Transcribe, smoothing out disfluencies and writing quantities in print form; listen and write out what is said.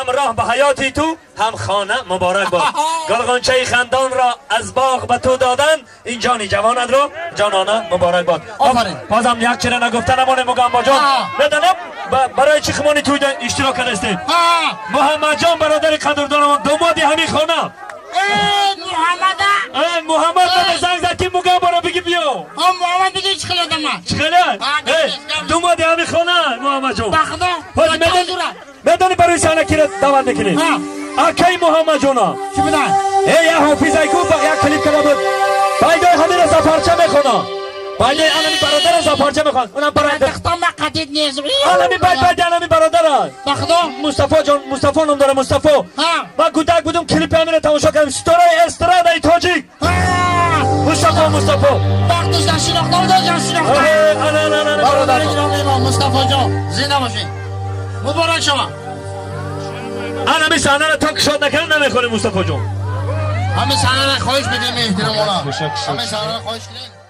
همراه به حیاتی تو هم خانه مبارک باد. گل غنچه خندان را از باغ به تو دادن، این جانی جوانت را جانانه مبارک باد. بازم یک چیره نگفته نمونه مگم جان بدنم برای چی خمانی توی اشتراک هستید. محمد جان برادر قدردانم دومادی همین خانه. محمد به زنگ زد که مگم برا بگی بیا. محمد بگی چی خیلی دمه چی خیلی؟ دومادی همین خانه محمد جان. بخدا بدانی برای سانه کی را دعوت میکنید. اکی محمد جانا چی بدن؟ ای حافظ ایکو یک کلیپ کرده بود بایدای همین را زفارچه میخونه. بایدای انمی برادر زفارچه میخونه. اونم برای دختم قدید نیست. انمی انمی برادر بخدا مصطفی جان، مصطفی نام داره مصطفی. من کودک بودم کلیپ همین را تماشا کردم. ستاره استرادای تاجیک مصطفی وقتش در شناخته بود جان شناخته. نه برادر جناب مصطفی جان زنده باشین. مبارک شما. انمی صحنه را تا کشاد نکنه نمیخوره مصطفی جان. همه صحنه را خواهش بدیم احترام اونا. همه صحنه را خواهش کنیم.